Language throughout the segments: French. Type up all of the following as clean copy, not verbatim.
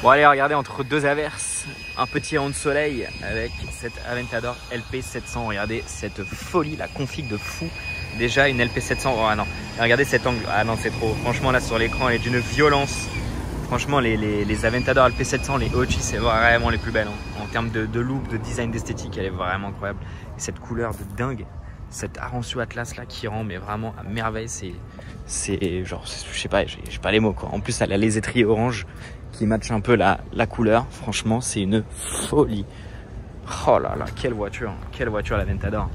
Bon allez, regardez, entre deux averses, un petit rayon de soleil avec cette Aventador LP700. Regardez cette folie, la config de fou. Déjà une LP700, oh non, regardez cet angle, ah non c'est trop. Franchement là sur l'écran elle est d'une violence. Franchement les Aventador LP700, les OG c'est vraiment les plus belles hein. En termes de look, de design, d'esthétique, elle est vraiment incroyable. Et cette couleur de dingue, cet Arancio Atlas là qui rend mais vraiment à merveille, c'est genre, je sais pas, j'ai pas les mots quoi. En plus elle a les étriers orange qui matchent un peu la couleur. Franchement c'est une folie. Oh là là, quelle voiture l'Aventador.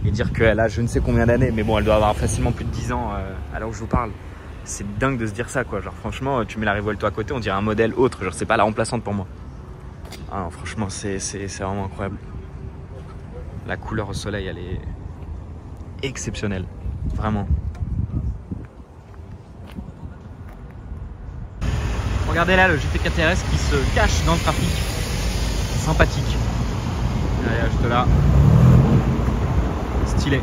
Et dire qu'elle a je ne sais combien d'années, mais bon elle doit avoir facilement plus de 10 ans à l'heure où je vous parle. C'est dingue de se dire ça quoi. Genre franchement tu mets la Revuelto à côté, on dirait un modèle autre. Genre c'est pas la remplaçante pour moi. Ah non, franchement c'est vraiment incroyable. La couleur au soleil elle est exceptionnelle, vraiment. Regardez là le GT4 RS qui se cache dans le trafic. Sympathique. Allez, juste là. Stylé.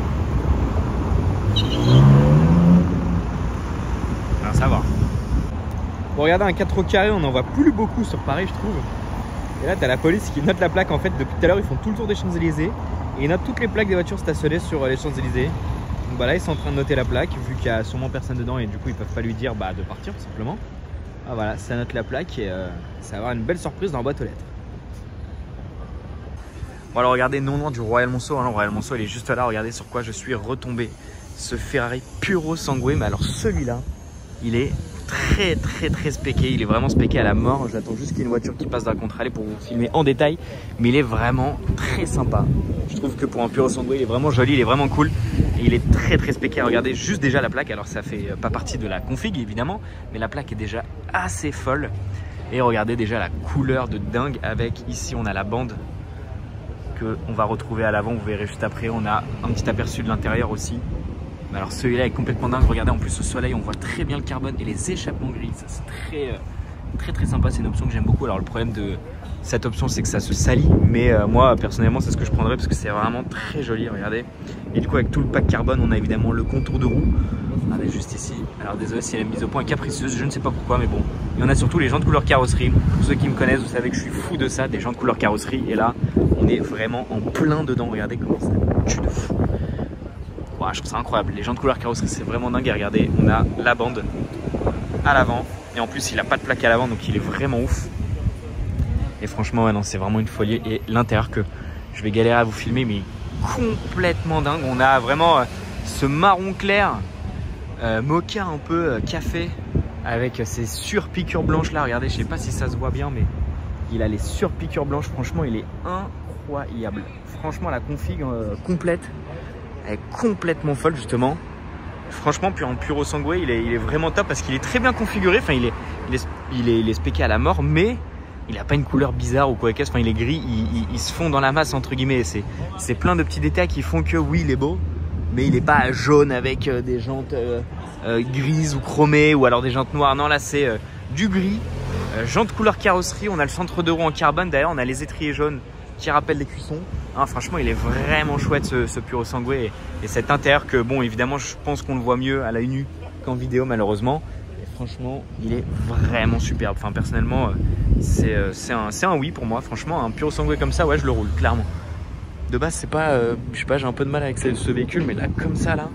Rien à savoir. Bon, regardez un 4 au carré, on en voit plus beaucoup sur Paris, je trouve. Et là, t'as la police qui note la plaque. En fait, depuis tout à l'heure, ils font tout le tour des Champs-Élysées et ils notent toutes les plaques des voitures stationnées sur les Champs-Élysées. Donc bah là, ils sont en train de noter la plaque, vu qu'il y a sûrement personne dedans et du coup, ils peuvent pas lui dire de partir tout simplement. Ah voilà, ça note la plaque et ça va avoir une belle surprise dans la boîte aux lettres. Bon alors regardez, non loin du Royal Monceau, hein, le Royal Monceau il est juste là, regardez sur quoi je suis retombé. Ce Ferrari Puro Sangue, mais alors celui-là, il est très spéqué, il est vraiment spéqué à la mort. J'attends juste qu'il y ait une voiture qui passe dans la contre-allée pour vous filmer en détail, mais il est vraiment très sympa. Je trouve que pour un Puro Sangue, il est vraiment joli, il est vraiment cool. Et il est très spéqué. Regardez juste déjà la plaque, alors ça fait pas partie de la config évidemment, mais la plaque est déjà assez folle. Et regardez déjà la couleur de dingue avec, ici on a la bande qu'on va retrouver à l'avant, vous verrez juste après, on a un petit aperçu de l'intérieur aussi. Mais alors celui-là est complètement dingue, regardez en plus au soleil on voit très bien le carbone et les échappements gris, ça c'est très sympa, c'est une option que j'aime beaucoup. Alors le problème de cette option c'est que ça se salit, mais moi personnellement c'est ce que je prendrais parce que c'est vraiment très joli, regardez. Et du coup avec tout le pack carbone on a évidemment le contour de roue, regardez juste ici. Alors désolé si elle est mise au point capricieuse, je ne sais pas pourquoi, mais bon. Et on a surtout les jantes couleur carrosserie. Pour ceux qui me connaissent, vous savez que je suis fou de ça, des jantes couleur carrosserie. Et là, on est vraiment en plein dedans. Regardez comment ça tue de fou. Wow, je trouve ça incroyable. Les jantes couleur carrosserie, c'est vraiment dingue. Et regardez, on a la bande à l'avant. Et en plus, il n'a pas de plaque à l'avant, donc il est vraiment ouf. Et franchement, ouais, non, c'est vraiment une folie. Et l'intérieur que je vais galérer à vous filmer, mais complètement dingue. On a vraiment ce marron clair, mocha un peu café, avec ces surpiqûres blanches là. Regardez, je sais pas si ça se voit bien, mais il a les surpiqûres blanches. Franchement, il est incroyable. Franchement, la config complète, elle est complètement folle justement. Franchement, en Puro Sangue, il est vraiment top parce qu'il est très bien configuré. Enfin, il est spéqué à la mort, mais il n'a pas une couleur bizarre ou quoi que ce soit. Enfin, il est gris, il se fond dans la masse entre guillemets. C'est plein de petits détails qui font que oui, il est beau, mais il n'est pas jaune avec des jantes grises ou chromées ou alors des jantes noires. Non, là c'est du gris, jantes couleur carrosserie. On a le centre de roue en carbone. D'ailleurs, on a les étriers jaunes qui rappellent les cuissons. Hein, franchement, il est vraiment chouette ce Puro Sangue et cet intérieur que bon, évidemment, je pense qu'on le voit mieux à l'œil nu qu'en vidéo malheureusement. Et franchement, il est vraiment superbe. Enfin, personnellement, c'est un oui pour moi. Franchement, un Puro Sangue comme ça, ouais, je le roule clairement. De base, c'est pas, je sais pas, j'ai un peu de mal avec ce véhicule, mais là, comme ça, là,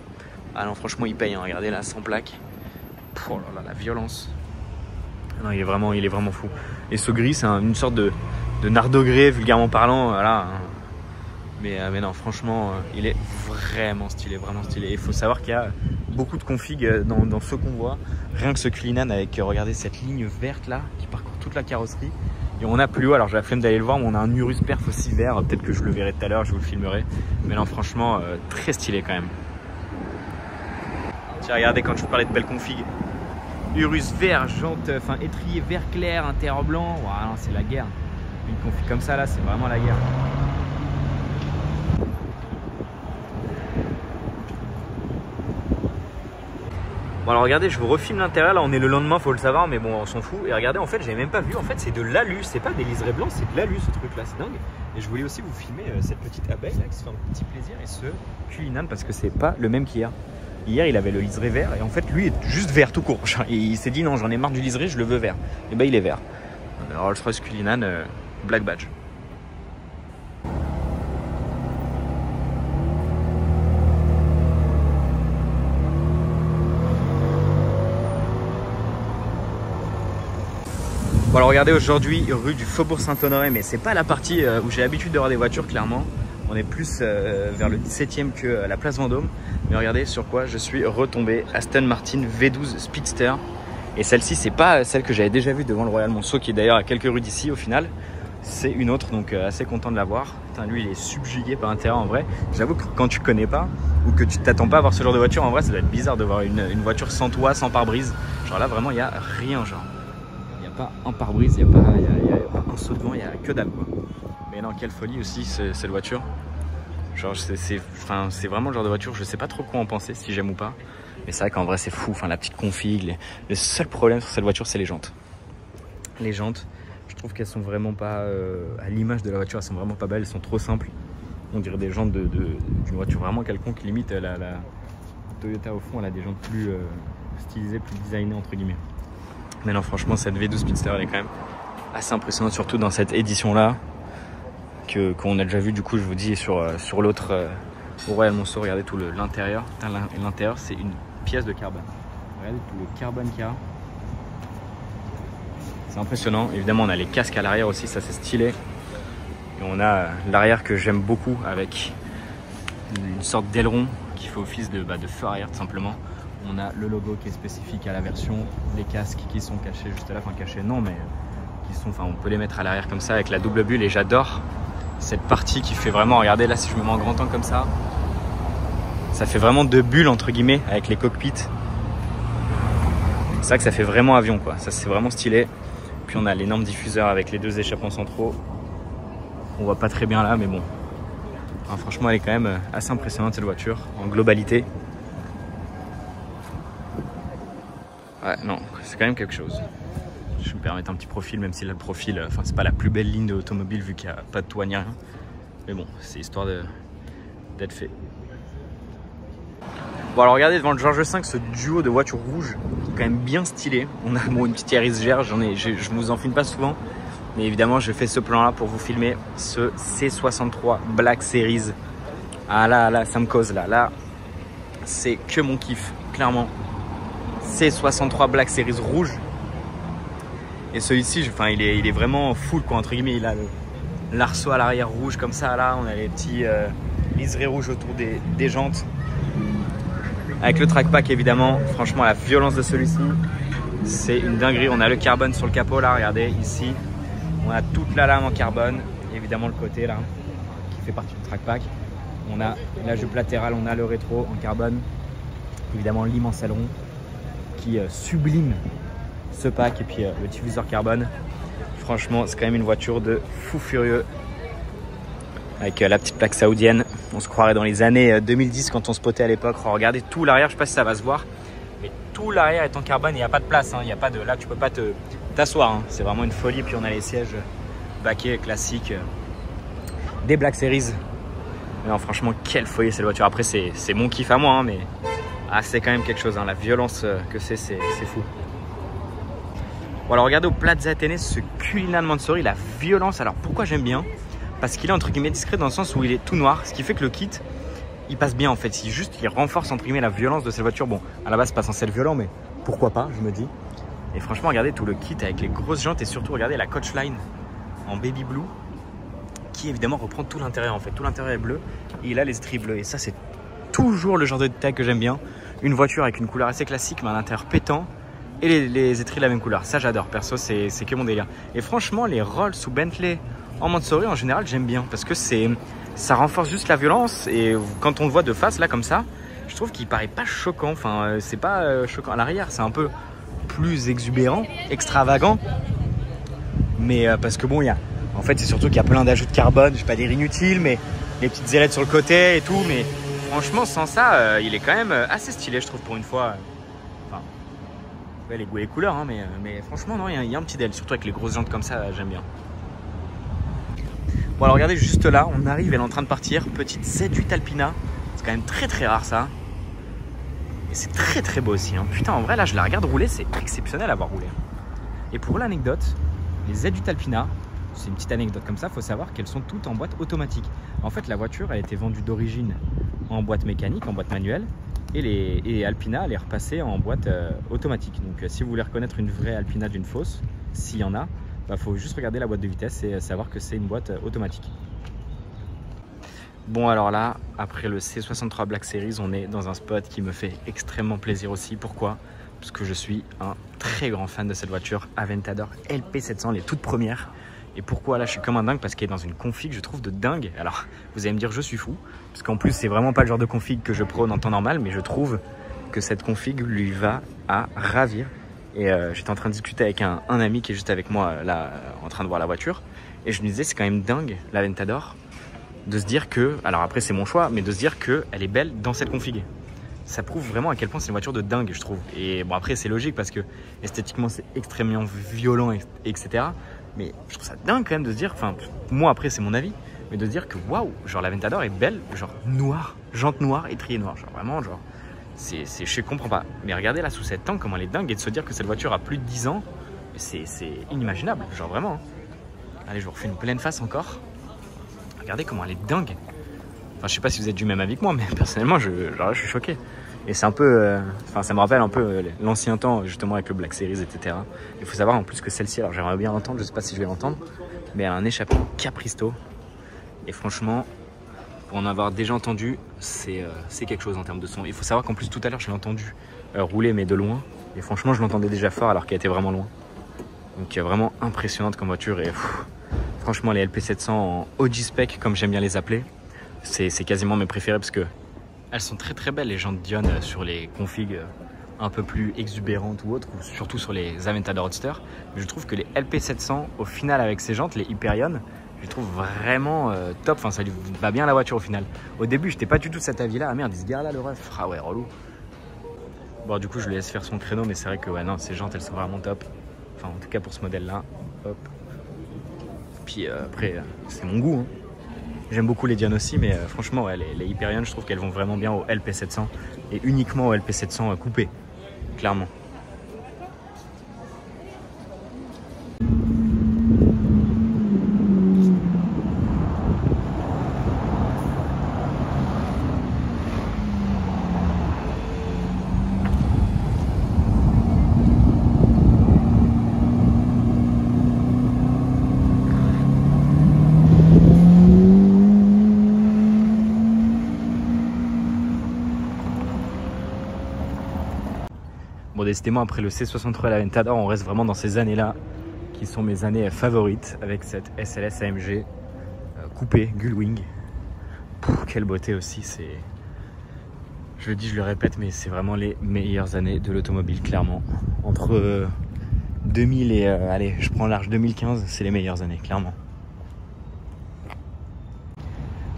ah non, franchement, il paye. Hein, regardez là, sans plaque. Oh là là, la violence. Non, il est vraiment fou. Et ce gris, c'est une sorte de nardo gré, vulgairement parlant, voilà. Mais non, franchement, il est vraiment stylé, vraiment stylé. Il faut savoir qu'il y a beaucoup de configs dans ce qu'on voit. Rien que ce Cullinan avec, regardez cette ligne verte là, qui parcourt toute la carrosserie. Et on a plus haut, alors j'ai la flemme d'aller le voir, mais on a un Urus Perf aussi vert. Peut-être que je le verrai tout à l'heure, je vous le filmerai. Mais non, franchement, très stylé quand même. Tiens, regardez quand je vous parlais de belles configs. Urus vert, jante, enfin étrier vert clair, intérieur blanc. Wow, c'est la guerre. Une config comme ça là, c'est vraiment la guerre. Bon alors regardez, je vous refilme l'intérieur, là on est le lendemain, faut le savoir, mais bon on s'en fout. Et regardez, en fait j'avais même pas vu, en fait c'est de l'alu, c'est pas des liserés blancs, c'est de l'alu ce truc là, c'est dingue. Et je voulais aussi vous filmer cette petite abeille là qui se fait un petit plaisir et ce Cullinan parce que c'est pas le même qu'hier. Hier il avait le liseré vert et en fait lui est juste vert tout court. Et il s'est dit non, j'en ai marre du liseré, je le veux vert. Et bah il est vert. Rolls-Royce Cullinan Black Badge. Bon alors regardez, aujourd'hui rue du Faubourg Saint-Honoré, mais c'est pas la partie où j'ai l'habitude de voir des voitures clairement. On est plus vers le 17e que la place Vendôme. Mais regardez sur quoi je suis retombé. Aston Martin V12 Speedster. Et celle-ci, c'est pas celle que j'avais déjà vue devant le Royal Monceau, qui est d'ailleurs à quelques rues d'ici au final. C'est une autre, donc assez content de la voir. Putain, lui, il est subjugué par l'intérieur en vrai. J'avoue que quand tu connais pas ou que tu t'attends pas à voir ce genre de voiture, en vrai, ça doit être bizarre de voir une voiture sans toit, sans pare-brise. Genre là, vraiment, il n'y a rien, genre. Il n'y a pas un pare-brise, il n'y a pas un saut de vent, il n'y a que dalle, quoi. Mais non, quelle folie aussi cette voiture. Genre c'est vraiment le genre de voiture, je sais pas trop quoi en penser, si j'aime ou pas. Mais c'est vrai qu'en vrai c'est fou, enfin la petite config. Le seul problème sur cette voiture, c'est les jantes. Les jantes, je trouve qu'elles sont vraiment pas à l'image de la voiture, elles sont vraiment pas belles, elles sont trop simples. On dirait des jantes d'une voiture vraiment quelconque, limite la Toyota au fond, elle a des jantes plus stylisées, plus designées entre guillemets. Mais non, franchement cette V12 Speedster, elle est quand même assez impressionnante, surtout dans cette édition là. Qu'on a déjà vu, du coup je vous dis sur l'autre au Royal Monceau. Regardez tout l'intérieur. L'intérieur c'est une pièce de carbone. Regardez tout le carbone qu'il y a. C'est impressionnant. Évidemment on a les casques à l'arrière aussi, ça c'est stylé. Et on a l'arrière que j'aime beaucoup avec une sorte d'aileron qui fait office de feu arrière tout simplement. On a le logo qui est spécifique à la version, les casques qui sont cachés juste là, enfin cachés non mais qui sont, enfin on peut les mettre à l'arrière comme ça avec la double bulle et j'adore cette partie qui fait vraiment, regardez là si je me mets en grand angle comme ça fait vraiment deux bulles entre guillemets avec les cockpits. C'est vrai que ça fait vraiment avion quoi, ça c'est vraiment stylé. Puis on a l'énorme diffuseur avec les deux échappements centraux. On voit pas très bien là mais bon. Enfin, franchement elle est quand même assez impressionnante cette voiture en globalité. Ouais non, c'est quand même quelque chose. Je vais me permettre un petit profil, même si là, le profil, enfin c'est pas la plus belle ligne de l'automobile vu qu'il n'y a pas de toit ni rien. Mais bon, c'est histoire d'être fait. Bon alors regardez devant le George V, ce duo de voitures rouges, qui est quand même bien stylé. On a une petite Yaris GR, je vous en filme pas souvent. Mais évidemment, j'ai fait ce plan-là pour vous filmer ce C63 Black Series. Ah là, ça me cause là. Là, c'est que mon kiff, clairement. C63 Black Series rouge. Et celui-ci, enfin, il est vraiment full quoi, entre guillemets. Il a l'arceau à l'arrière rouge comme ça là. On a les petits liserés rouges autour des jantes. Avec le trackpack évidemment. Franchement, la violence de celui-ci, c'est une dinguerie. On a le carbone sur le capot là. Regardez ici. On a toute la lame en carbone. Évidemment le côté là qui fait partie du trackpack. On a la jupe latérale. On a le rétro en carbone. Évidemment l'immense aileron qui sublime ce pack et puis le diffuseur carbone. Franchement c'est quand même une voiture de fou furieux avec la petite plaque saoudienne. On se croirait dans les années 2010 quand on spotait à l'époque. Oh, regardez tout l'arrière, je sais pas si ça va se voir, mais tout l'arrière est en carbone. Il n'y a pas de place, hein. Il y a pas de, là tu peux pas t'asseoir, hein. C'est vraiment une folie. Puis on a les sièges baquets classiques des Black Series. Mais non, franchement quelle folie cette voiture. Après c'est mon kiff à moi hein, mais c'est quand même quelque chose hein. La violence que c'est fou. Bon alors regardez au Plaza Athénée ce Cullinan Mansory, la violence. Alors pourquoi j'aime bien? Parce qu'il est entre guillemets discret dans le sens où il est tout noir, ce qui fait que le kit il passe bien en fait. Il renforce entre guillemets la violence de cette voiture. Bon à la base c'est pas censé être violent mais pourquoi pas je me dis. Et franchement regardez tout le kit avec les grosses jantes et surtout regardez la Coachline en baby blue qui évidemment reprend tout l'intérieur en fait. Tout l'intérieur est bleu et il a les stries bleues et ça c'est toujours le genre de détail que j'aime bien. Une voiture avec une couleur assez classique mais à l'intérieur pétant. Et les étriers de la même couleur, ça j'adore, perso c'est que mon délire. Et franchement les Rolls ou Bentley en Mansory en général j'aime bien parce que ça renforce juste la violence. Et quand on le voit de face là comme ça, je trouve qu'il paraît pas choquant. Enfin c'est pas choquant à l'arrière, c'est un peu plus exubérant, extravagant. Mais parce que bon en fait c'est surtout qu'il y a plein d'ajouts de carbone, je vais pas dire inutiles, mais les petites ailettes sur le côté et tout. Mais franchement sans ça il est quand même assez stylé je trouve pour une fois. Les goûts et les couleurs hein, mais franchement non il y a un petit dél, surtout avec les grosses jantes comme ça j'aime bien. Bon alors regardez juste là, on arrive, elle est en train de partir, petite Z8 Alpina, c'est quand même très rare ça. Et c'est très beau aussi hein. Putain en vrai là je la regarde rouler, c'est exceptionnel à voir rouler. Et pour l'anecdote, Les Z8 Alpina, c'est une petite anecdote comme ça, il faut savoir qu'elles sont toutes en boîte automatique. En fait, la voiture a été vendue d'origine en boîte mécanique, en boîte manuelle, et Alpina, elle est repassée en boîte automatique. Donc si vous voulez reconnaître une vraie Alpina d'une fausse, s'il y en a, il faut juste regarder la boîte de vitesse et savoir que c'est une boîte automatique. Bon, alors là, après le C63 Black Series, on est dans un spot qui me fait extrêmement plaisir aussi. Pourquoi? Parce que je suis un très grand fan de cette voiture, Aventador LP700, les toutes premières. Et pourquoi là je suis comme un dingue? Parce qu'elle est dans une config, je trouve, de dingue. Alors, vous allez me dire, je suis fou. Parce qu'en plus, c'est vraiment pas le genre de config que je prône en temps normal, mais je trouve que cette config lui va à ravir. Et j'étais en train de discuter avec un ami qui est juste avec moi là, en train de voir la voiture. Et je me disais, c'est quand même dingue, l'Aventador, de se dire que, alors après c'est mon choix, mais de se dire qu'elle est belle dans cette config. Ça prouve vraiment à quel point c'est une voiture de dingue, je trouve. Et bon, après c'est logique parce que esthétiquement c'est extrêmement violent, etc. Mais je trouve ça dingue quand même de se dire, enfin moi après c'est mon avis, mais de se dire que waouh, genre l'Aventador est belle, genre noire, jante noire, étrier noir, genre vraiment genre, je comprends pas. Mais regardez là sous cette tank comment elle est dingue, et de se dire que cette voiture a plus de 10 ans, c'est inimaginable, genre vraiment. Hein. Allez, je vous refais une pleine face encore. Regardez comment elle est dingue. Enfin, je sais pas si vous êtes du même avis que moi, mais personnellement, je suis choqué. Et c'est un peu, enfin, ça me rappelle un peu l'ancien temps, justement avec le Black Series, etc. Il faut savoir en plus que celle-ci, alors j'aimerais bien l'entendre, je sais pas si je vais l'entendre, mais elle a un échappement Capristo. Et franchement, pour en avoir déjà entendu, c'est quelque chose en termes de son. Il faut savoir qu'en plus tout à l'heure, je l'ai entendu rouler, mais de loin. Et franchement, je l'entendais déjà fort alors qu'elle était vraiment loin. Donc vraiment impressionnante comme voiture. Et franchement, les LP700 en OG spec, comme j'aime bien les appeler, c'est quasiment mes préférés parce que elles sont très très belles, les jantes Dion sur les configs un peu plus exubérantes ou autres, ou surtout sur les Aventador Roadster. Mais je trouve que les LP700, au final, avec ces jantes, les Hyperion, je les trouve vraiment top. Enfin, ça lui va bien à la voiture au final. Au début, j'étais pas du tout de cet avis-là. Ah merde, il se gare là le ref. Ah ouais, relou. Bon, du coup, je lui laisse faire son créneau, mais c'est vrai que ouais, non, ces jantes, elles sont vraiment top. Enfin, en tout cas pour ce modèle-là. Hop. Puis après, c'est mon goût. Hein. J'aime beaucoup les Dion aussi, mais franchement, ouais, les Hyperion, je trouve qu'elles vont vraiment bien au LP700 et uniquement au LP700 coupé, clairement. Bon, décidément, après le C63 et l'Aventador, on reste vraiment dans ces années-là qui sont mes années favorites avec cette SLS AMG coupée Gullwing. Quelle beauté aussi, c'est... Je le dis, je le répète, mais c'est vraiment les meilleures années de l'automobile, clairement. Entre 2000 et... allez, je prends large 2015, c'est les meilleures années, clairement.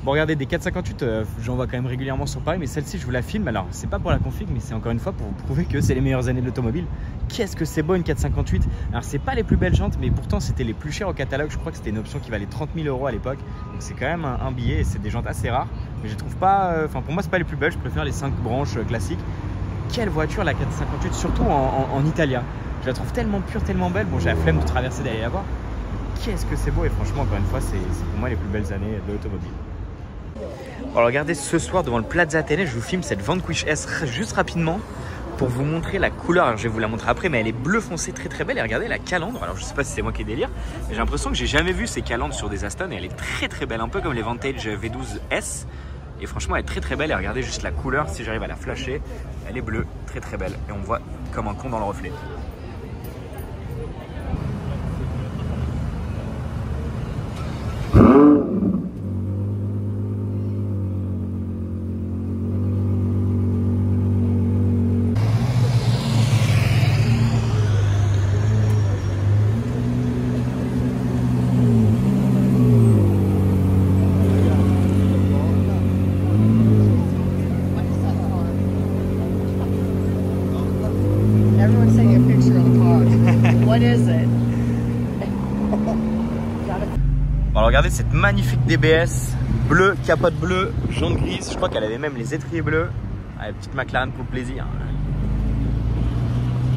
Bon, regardez, des 458, j'en vois quand même régulièrement sur Paris, mais celle-ci, je vous la filme. Alors, c'est pas pour la config, mais c'est encore une fois pour vous prouver que c'est les meilleures années de l'automobile. Qu'est-ce que c'est beau une 458. Alors, c'est pas les plus belles jantes, mais pourtant, c'était les plus chères au catalogue. Je crois que c'était une option qui valait 30 000 € à l'époque. Donc, c'est quand même un billet et c'est des jantes assez rares. Mais je trouve pas, enfin, pour moi, c'est pas les plus belles. Je préfère les 5 branches classiques. Quelle voiture, la 458, surtout en Italia. Je la trouve tellement pure, tellement belle. Bon, j'ai la flemme de traverser d'aller la voir. Qu'est-ce que c'est beau, et franchement, encore une fois, c'est pour moi les plus belles années de l'automobile. Alors regardez, ce soir devant le Plaza Athénée, je vous filme cette Vanquish S juste rapidement pour vous montrer la couleur. Alors je vais vous la montrer après, mais elle est bleu foncé, très très belle. Et regardez la calandre. Alors je sais pas si c'est moi qui ai délire, mais j'ai l'impression que j'ai jamais vu ces calandres sur des Aston, et elle est très très belle, un peu comme les Vantage V12S. Et franchement, elle est très très belle. Et regardez juste la couleur, si j'arrive à la flasher, elle est bleue, très très belle. Et on voit comme un con dans le reflet. Alors regardez cette magnifique DBS bleu, capote bleue, jaune grise. Je crois qu'elle avait même les étriers bleus. Allez, petite McLaren pour le plaisir.